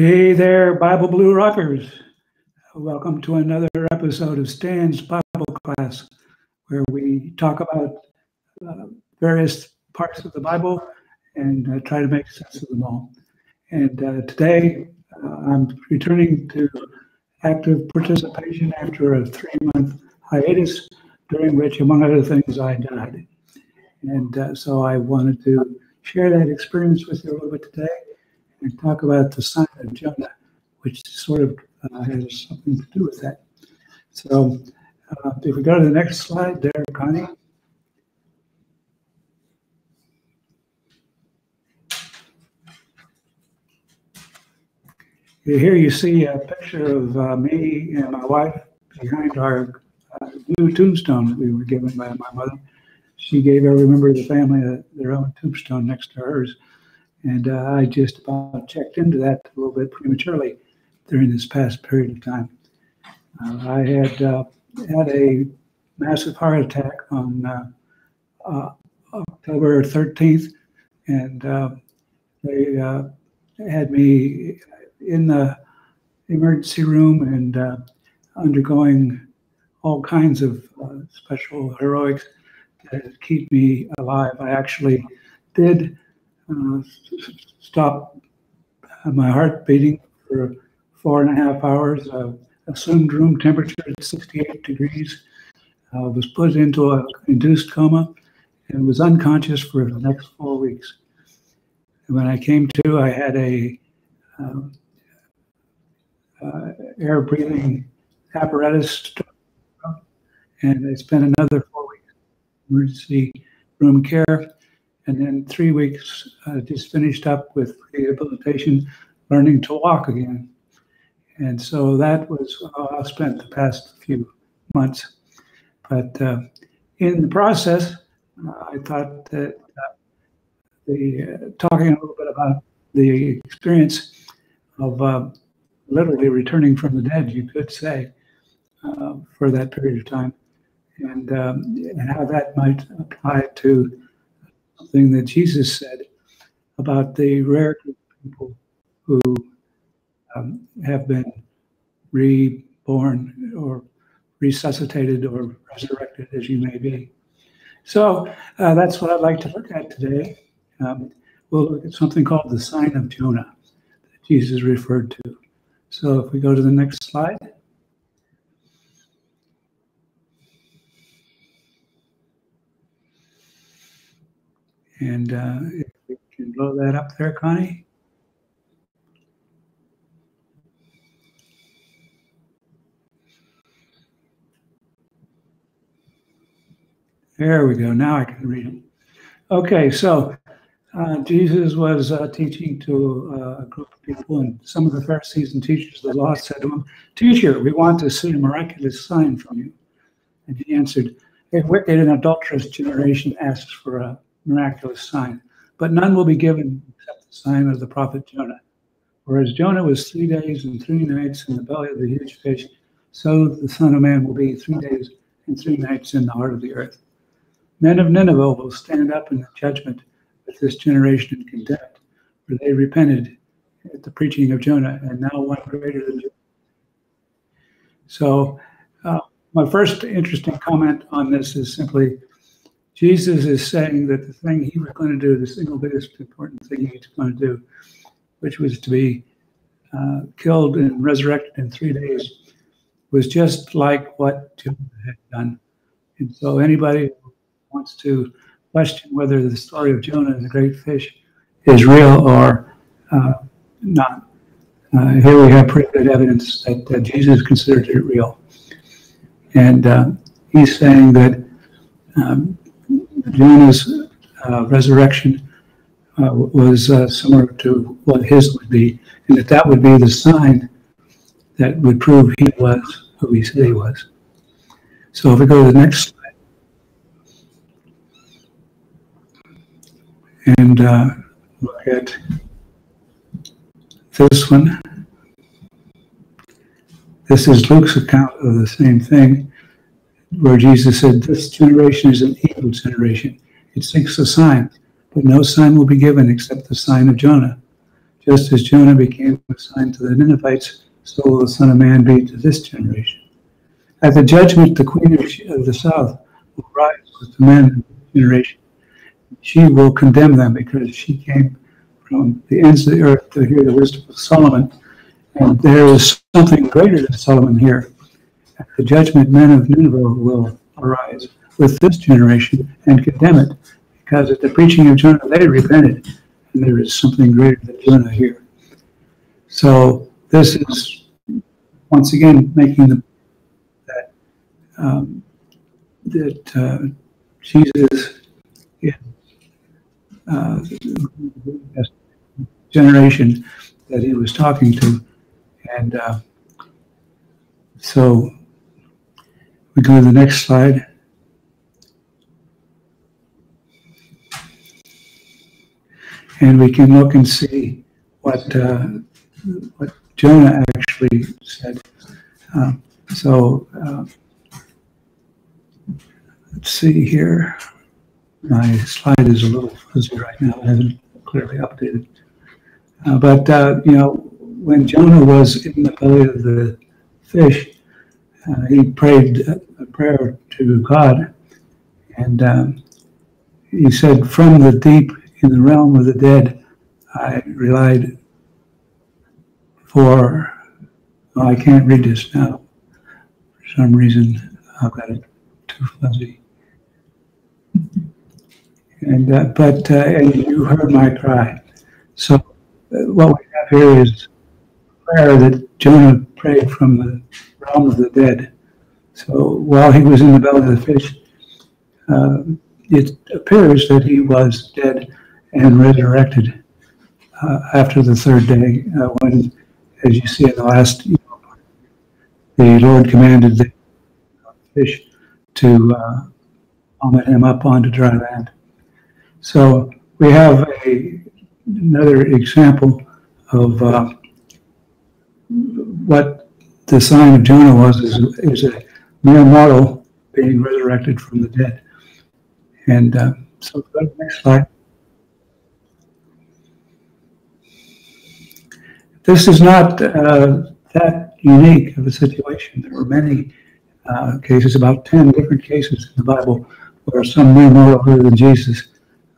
Hey there, Bible Blue Rockers. Welcome to another episode of Stan's Bible Class, where we talk about various parts of the Bible and try to make sense of them all. And today, I'm returning to active participation after a 3-month hiatus, during which, among other things, I died. And so I wanted to share that experience with you a little bit today and talk about the sign of Jonah, which sort of has something to do with that. So if we go to the next slide there, Connie. Here you see a picture of me and my wife behind our new tombstone that we were given by my mother. She gave every member of the family their own tombstone next to hers. And I just about checked into that a little bit prematurely during this past period of time. I had had a massive heart attack on October 13th, and they had me in the emergency room and undergoing all kinds of special heroics to keep me alive. I actually did stop my heart beating for 4.5 hours, assumed room temperature at 68 degrees, was put into an induced coma, and was unconscious for the next 4 weeks. And when I came to, I had a air breathing apparatus, and I spent another 4 weeks in emergency room care. And then 3 weeks just finished up with rehabilitation, learning to walk again. And so that was how I spent the past few months. But in the process, I thought that talking a little bit about the experience of literally returning from the dead, you could say, for that period of time, and how that might apply to something that Jesus said about the rare group of people who have been reborn or resuscitated or resurrected, as you may be. So that's what I'd like to look at today. We'll look at something called the sign of Jonah that Jesus referred to. So if we go to the next slide. And if we can blow that up there, Connie. There we go. Now I can read it. Okay, so Jesus was teaching to a group of people, and some of the Pharisees and teachers of the law said to him, "Teacher, we want to see a miraculous sign from you." And he answered, "A wicked and adulterous generation asks for a miraculous sign, but none will be given except the sign of the prophet Jonah. For as Jonah was 3 days and 3 nights in the belly of the huge fish, so the Son of Man will be 3 days and 3 nights in the heart of the earth. Men of Nineveh will stand up in the judgment with this generation in contempt, for they repented at the preaching of Jonah, and now one greater than Jonah." So my first interesting comment on this is simply, Jesus is saying that the thing he was going to do, the single biggest important thing he was going to do, which was to be killed and resurrected in 3 days, was just like what Jonah had done. And so anybody who wants to question whether the story of Jonah and the great fish is real or not, here we have pretty good evidence that Jesus considered it real. And he's saying that Jonah's resurrection was similar to what his would be, and that would be the sign that would prove he was who he said he was. So if we go to the next slide, and look at this one. This is Luke's account of the same thing, where Jesus said, "This generation is an evil generation. It seeks a sign, but no sign will be given except the sign of Jonah. Just as Jonah became a sign to the Ninevites, so will the Son of Man be to this generation. At the judgment, the queen of the south will rise with the men of the generation. She will condemn them because she came from the ends of the earth to hear the wisdom of Solomon. And there is something greater than Solomon here. At the judgment, men of Nineveh will arise with this generation and condemn it, because at the preaching of Jonah they repented, and there is something greater than Jonah here. So this is once again making the that Jesus is the generation that he was talking to, and so we go to the next slide. And we can look and see what Jonah actually said. Let's see here. My slide is a little fuzzy right now. It hasn't clearly updated. When Jonah was in the belly of the fish, he prayed a prayer to God, and he said, "From the deep in the realm of the dead, I relied for." Oh, I can't read this now. For some reason, I've got it too fuzzy. And you heard my cry. So what we have here is a prayer that Jonah prayed from the realm of the dead. So while he was in the belly of the fish, it appears that he was dead and resurrected after the third day, when, as you see in the last, the Lord commanded the fish to vomit him up onto dry land. So we have another example of what the sign of Jonah was, is a mere mortal being resurrected from the dead. And so go to the next slide. This is not that unique of a situation. There were many cases, about 10 different cases in the Bible, where some mere mortal other than Jesus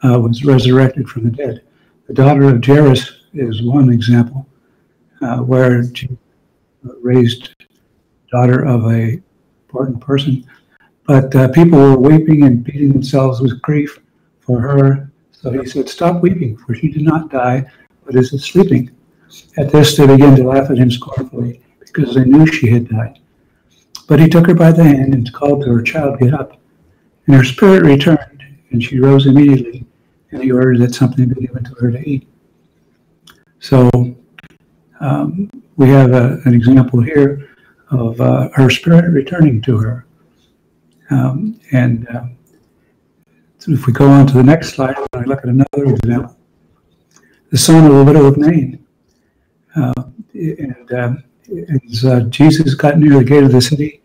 was resurrected from the dead. The daughter of Jairus is one example, where she raised the daughter of a important person. But people were weeping and beating themselves with grief for her. So he said, "Stop weeping, for she did not die, but is sleeping." At this, they began to laugh at him scornfully, because they knew she had died. But he took her by the hand and called to her, "Child, get up." And her spirit returned, and she rose immediately, and he ordered that something be given to her to eat. So we have an example here of her spirit returning to her. So if we go on to the next slide, we look at another example. The son of the widow of Nain. As Jesus got near the gate of the city,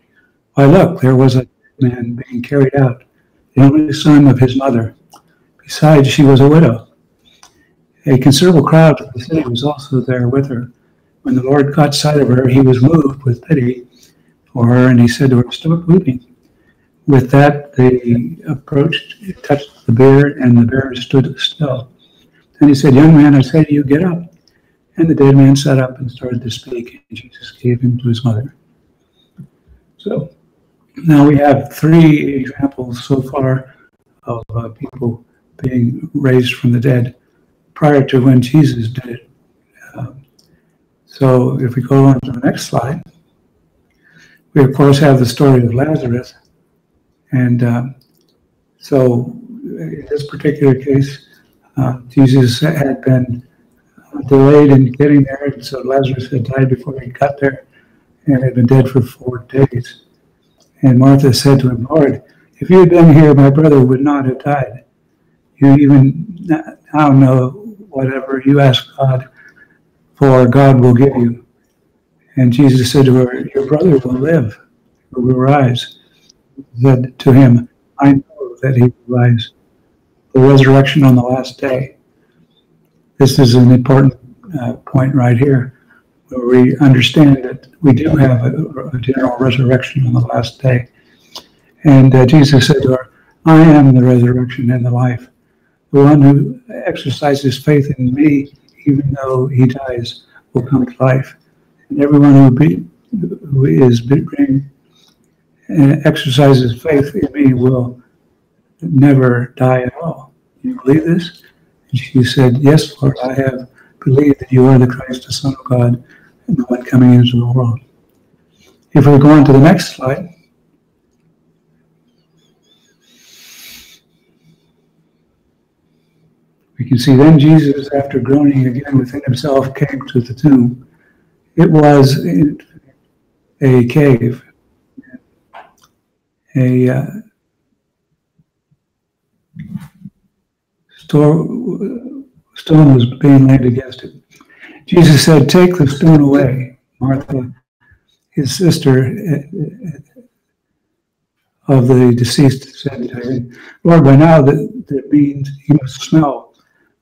why look, there was a man being carried out, the only son of his mother. Besides, she was a widow. A considerable crowd of the city was also there with her. When the Lord caught sight of her, he was moved with pity for her, and he said to her, "Stop weeping." With that, they approached, touched the bier, and the bear stood still. And he said, "Young man, I say to you, get up." And the dead man sat up and started to speak, and Jesus gave him to his mother. So now we have 3 examples so far of people being raised from the dead prior to when Jesus did it. So if we go on to the next slide, we of course have the story of Lazarus. And so in this particular case, Jesus had been delayed in getting there, and so Lazarus had died before he got there and had been dead for 4 days. And Martha said to him, "Lord, if you had been here, my brother would not have died. You even now know whatever you ask God for, God will give you." And Jesus said to her, "Your brother will live, or will rise." He said to him, "I know that he will rise, the resurrection on the last day." This is an important point right here, where we understand that we do have a general resurrection on the last day. And Jesus said to her, I am the resurrection and the life. The one who exercises faith in me, even though he dies, will come to life. And everyone who exercises faith in me will never die at all. Do you believe this? And she said, yes, Lord, I have believed that you are the Christ, the Son of God, and the one coming into the world. If we go on to the next slide. We can see then Jesus, after groaning again within himself, came to the tomb. It was a cave. A stone was being laid against it. Jesus said, take the stone away. Martha, his sister of the deceased, said to him, Lord, by now that means he must smell,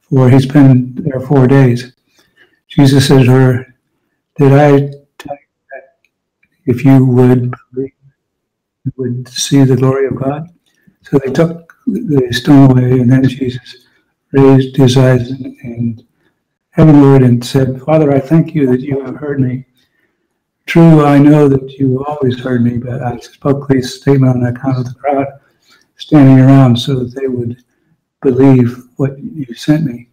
for he's been there 4 days. Jesus said to her, did I tell you that if you would believe, you would see the glory of God? So they took the stone away, and then Jesus raised his eyes and heavenward and said, Father, I thank you that you have heard me. True, I know that you always heard me, but I spoke this statement on account of the crowd standing around so that they would believe what you sent me.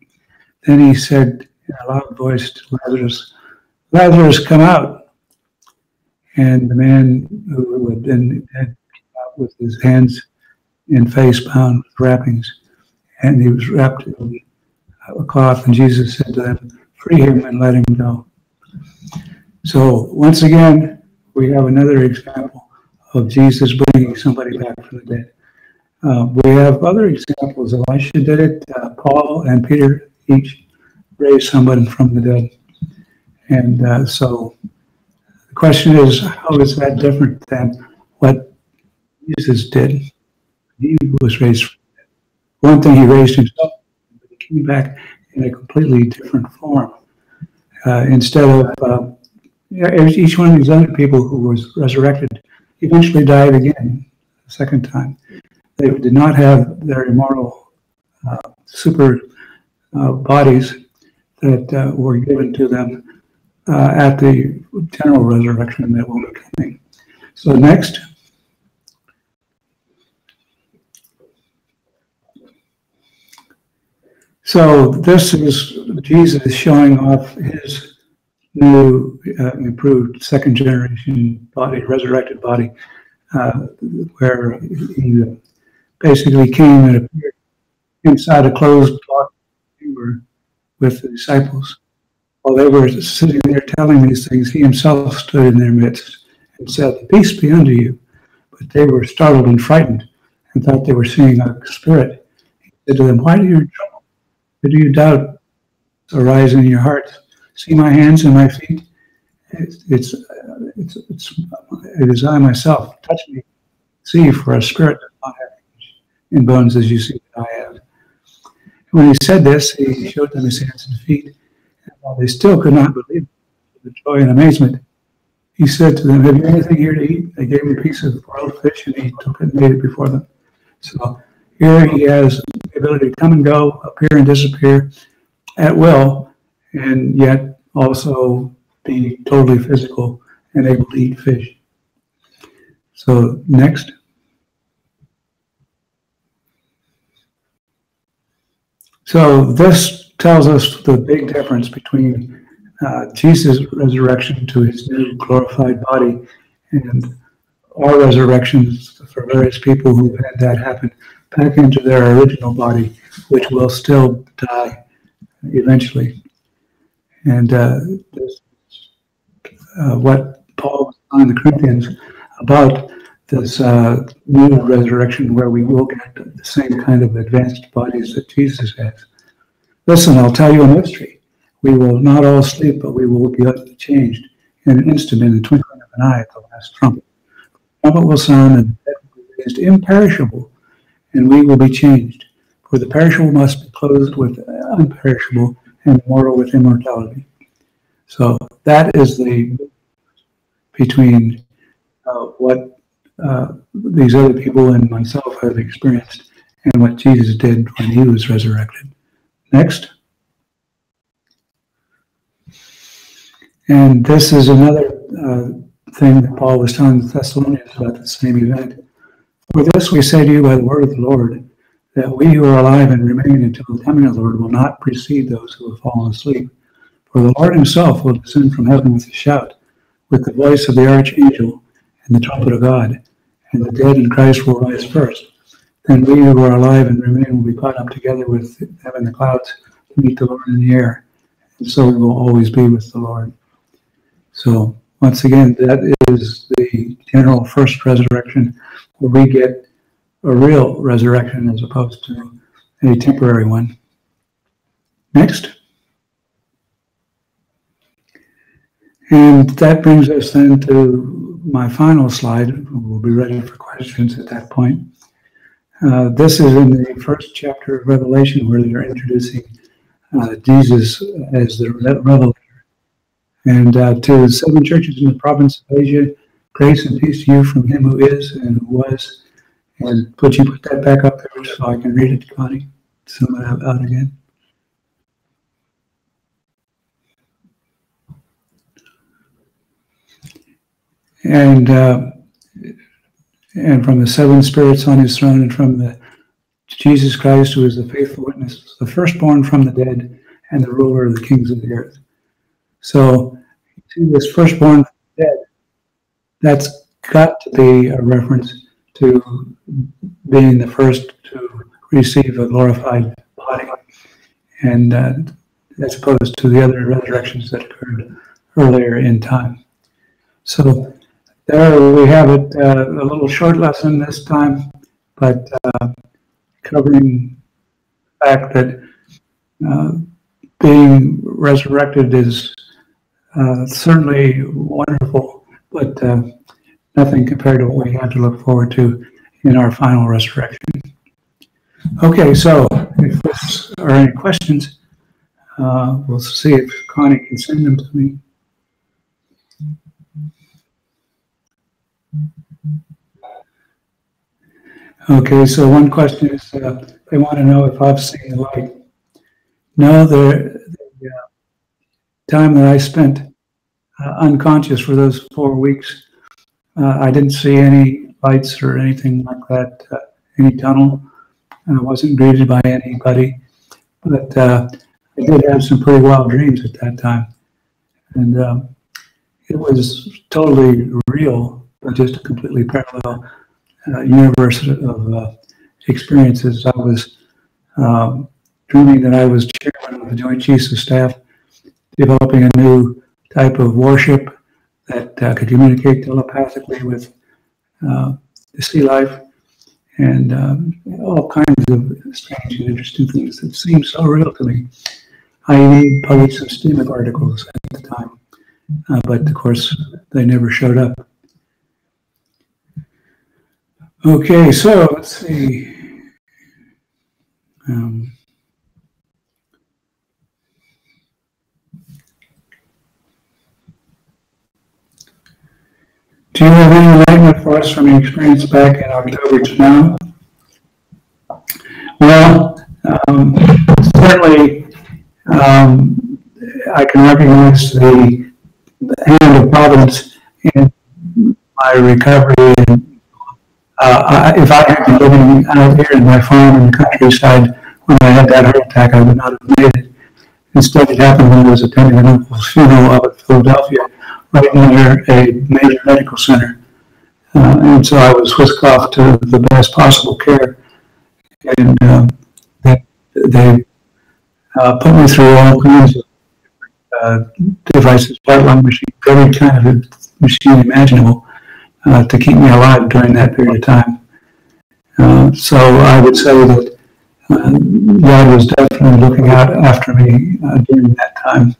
Then he said in a loud voice to Lazarus, Lazarus, come out. And the man who had been dead came out with his hands and face bound with wrappings, and he was wrapped in a cloth, and Jesus said to them, free him and let him go. So once again, we have another example of Jesus bringing somebody back from the dead. We have other examples. Elisha did it. Paul and Peter each raised someone from the dead. And so the question is, how is that different than what Jesus did? He was raised from the dead. One thing, he raised himself, but he came back in a completely different form. Instead of each one of these other people who was resurrected eventually died again the second time. They did not have their immortal super bodies that were given to them at the general resurrection that will be coming. So next. So this is Jesus showing off his new improved second generation body, resurrected body, where he basically came and appeared inside a closed chamber with the disciples. While they were sitting there telling these things, he himself stood in their midst and said, peace be unto you. But they were startled and frightened and thought they were seeing a spirit. He said to them, why do you trouble? Why do you doubt arise in your hearts? See my hands and my feet? It is I myself. Touch me. See, for a spirit does not have in bones as you see that I have. When he said this, he showed them his hands and feet. And while they still could not believe with joy and amazement, he said to them, have you anything here to eat? They gave him a piece of broiled fish, and he took it and made it before them. So here he has the ability to come and go, appear and disappear at will, and yet also be totally physical and able to eat fish. So next. So this tells us the big difference between Jesus' resurrection to his new glorified body and our resurrections for various people who had that happen back into their original body, which will still die eventually. And what Paul was telling the Corinthians about this new resurrection, where we will get the same kind of advanced bodies that Jesus has. Listen, I'll tell you a mystery. We will not all sleep, but we will be changed in an instant, in the twinkling of an eye, at the last trumpet. The trumpet will sound, and the dead will be raised imperishable, and we will be changed. For the perishable must be clothed with unperishable, and the mortal with immortality. So that is the between what these other people and myself have experienced and what Jesus did when he was resurrected. Next. And this is another thing that Paul was telling the Thessalonians about the same event. For this we say to you by the word of the Lord, that we who are alive and remain until the coming of the Lord will not precede those who have fallen asleep. For the Lord himself will descend from heaven with a shout, with the voice of the archangel and the trumpet of God, and the dead in Christ will rise first. Then we who are alive and remain will be caught up together with them in the clouds to meet the Lord in the air, and so we will always be with the Lord. So once again, that is the general first resurrection, where we get a real resurrection as opposed to a temporary one. Next. And that brings us then to my final slide. We'll be ready for questions at that point. This is in the first chapter of Revelation, where they're introducing Jesus as the Revelator. And to the 7 churches in the province of Asia, grace and peace to you from him who is and who was. And would you put that back up there so I can read it, Connie? Sum it out again. And from the 7 spirits on his throne, and from the Jesus Christ, who is the faithful witness, the firstborn from the dead, and the ruler of the kings of the earth. So, see this firstborn from the dead, that's got to be a reference to being the first to receive a glorified body, and as opposed to the other resurrections that occurred earlier in time. So there we have it, a little short lesson this time, but covering the fact that being resurrected is certainly wonderful, but nothing compared to what we have to look forward to in our final resurrection. Okay, so if there are any questions, we'll see if Connie can send them to me. Okay, so one question is, they want to know if I've seen the light. No, the time that I spent unconscious for those 4 weeks, I didn't see any lights or anything like that, any tunnel. I wasn't greeted by anybody, but I did have some pretty wild dreams at that time. And it was totally real, but just a completely parallel universe of experiences. I was dreaming that I was chairman of the Joint Chiefs of Staff, developing a new type of warship that could communicate telepathically with the sea life, and all kinds of strange and interesting things that seemed so real to me. I even published some STEAM articles at the time, but of course they never showed up. Okay, so let's see. Do you have any enlightenment for us from your experience back in October to now? Well, certainly I can recognize the hand of Providence in my recovery. And if I had been living out here in my farm in the countryside when I had that heart attack, I would not have made it. Instead, it happened when I was attending an uncle's funeral up at Philadelphia, right near a major medical center. And so I was whisked off to the best possible care. And they put me through all kinds of devices, heart-lung machine, every kind of machine imaginable to keep me alive during that period of time. So I would say that God was definitely looking out after me during that time.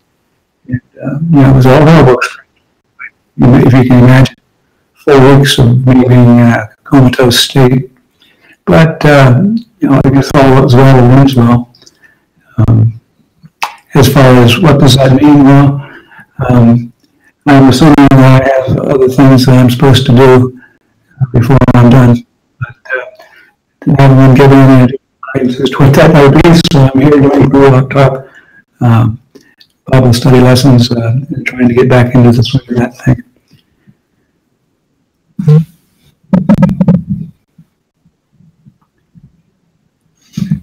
And, it was a horrible experience. If you can imagine 4 weeks of me being in a comatose state. But, I guess all was well that ends well. as far as what does that mean, well, I'm assuming that I have other things that I'm supposed to do before I'm done. But I haven't been given any guidance as to what that might be, so I'm here doing Google Talk Bible study lessons and trying to get back into the swing of that thing.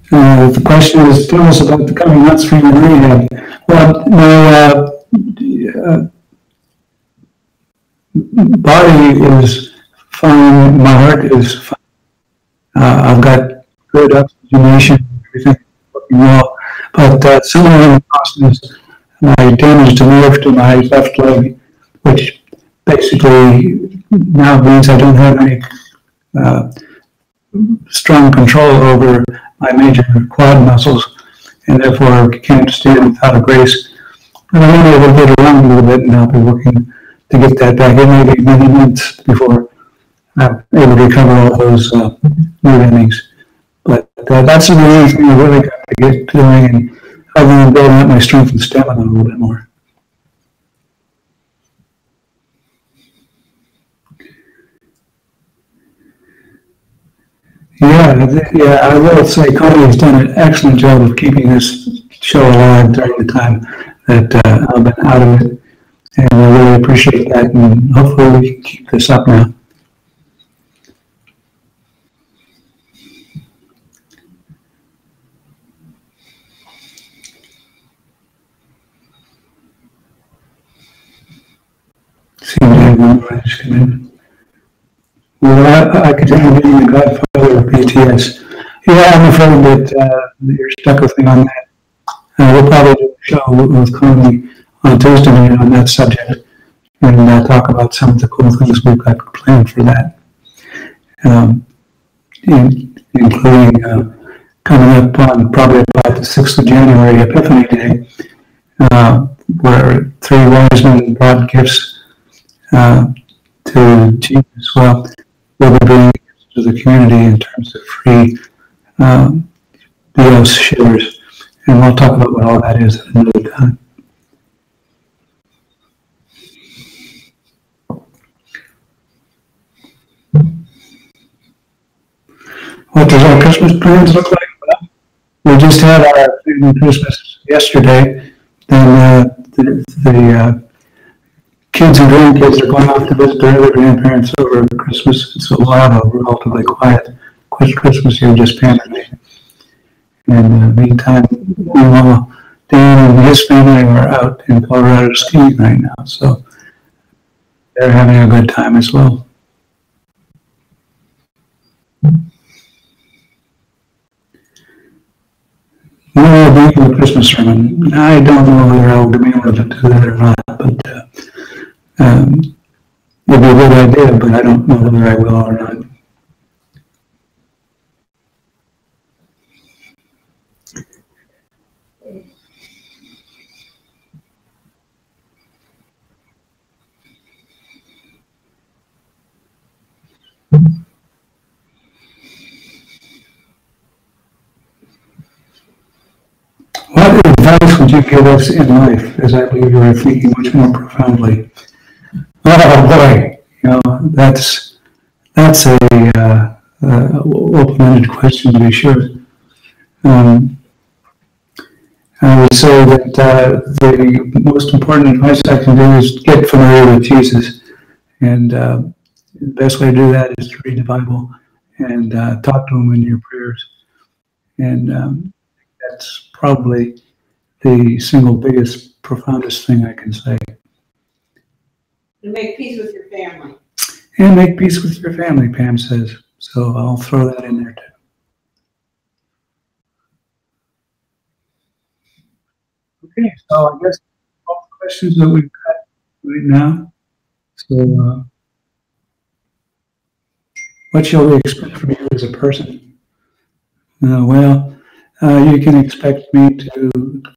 The question is, tell us about the coming months for your rehab. Well, my body is fine, my heart is fine. I've got good oxygenation, everything working well. But somewhere in the process, I damaged a nerve to my left leg, which basically now means I don't have any strong control over my major quad muscles, and therefore can't stand without a brace. And I'm only able to get around a little bit, and I'll be working to get that back. It may be many months before I'm able to recover all those nerve endings. But that's the only thing I really got to get doing, and other than building up my strength and stamina a little bit more. Yeah, I will say Connie has done an excellent job of keeping this show alive during the time that I've been out of it, and I really appreciate that, and hopefully we can keep this up now. Seems everyone just come in. Well, I continue being the Godfather of BTS. Yeah, I'm afraid that you're stuck with me on that. We'll probably do a show with Connie on Tuesday night on that subject, and talk about some of the cool things we've got planned for that, including coming up on probably about the 6th of January, Epiphany Day, where 3 wise men brought gifts to Jesus. Well, we'll be bringing gifts to the community in terms of free meals shares, and we'll talk about what all that is at another time. What does our Christmas plans look like? Well, we just had our family Christmas yesterday. Then the kids and grandkids are going off to visit their other grandparents over Christmas. So we'll have a relatively quiet Christmas here, just Pam and me. And meantime, Dan and his family are out in Colorado skiing right now, so they're having a good time as well. Well, being the Christmas sermon, I don't know whether I'll be able to do that or not, but it'd be a good idea, but I don't know whether I will or not. What advice would you give us in life, as I believe you are thinking much more profoundly? Oh boy, that's a open-ended question, to be sure. I would say that the most important advice I can do is get familiar with Jesus, and the best way to do that is to read the Bible and talk to Him in your prayers, and that's probably the single biggest, profoundest thing I can say. And make peace with your family. And make peace with your family, Pam says. So I'll throw that in there too. Okay, so I guess all the questions that we've got right now. So what shall we expect from you as a person? Well, you can expect me to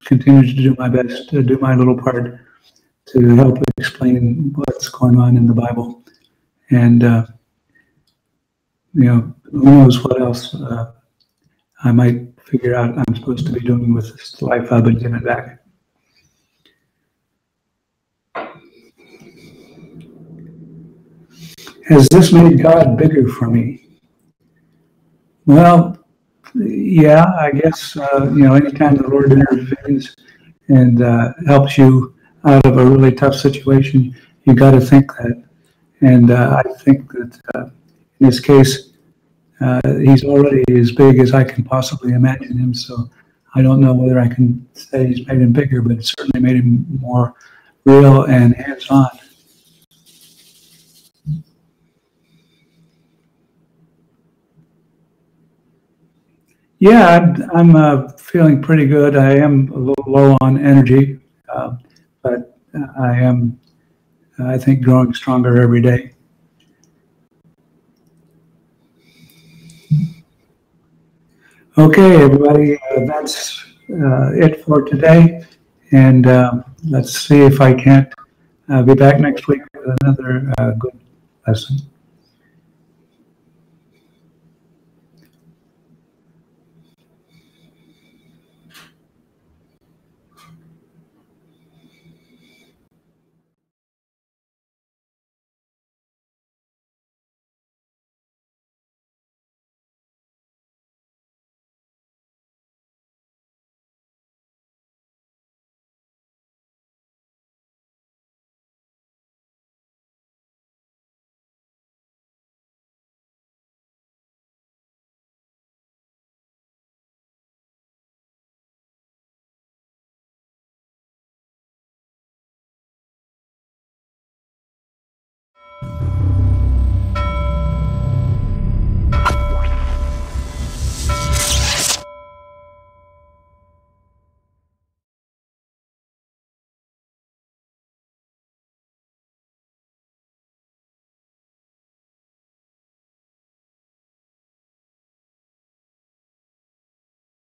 continue to do my best, to do my little part to help explain what's going on in the Bible. And, who knows what else I might figure out I'm supposed to be doing with this life I've been given back. Has this made God bigger for me? Well, yeah, I guess, anytime the Lord intervenes and helps you out of a really tough situation, you got to think that. And I think that in this case, he's already as big as I can possibly imagine him. So I don't know whether I can say he's made him bigger, but it certainly made him more real and hands-on. Yeah, I'm feeling pretty good. I am a little low on energy, but I am, I think, growing stronger every day. Okay, everybody, that's it for today. And let's see if I can't be back next week with another good lesson.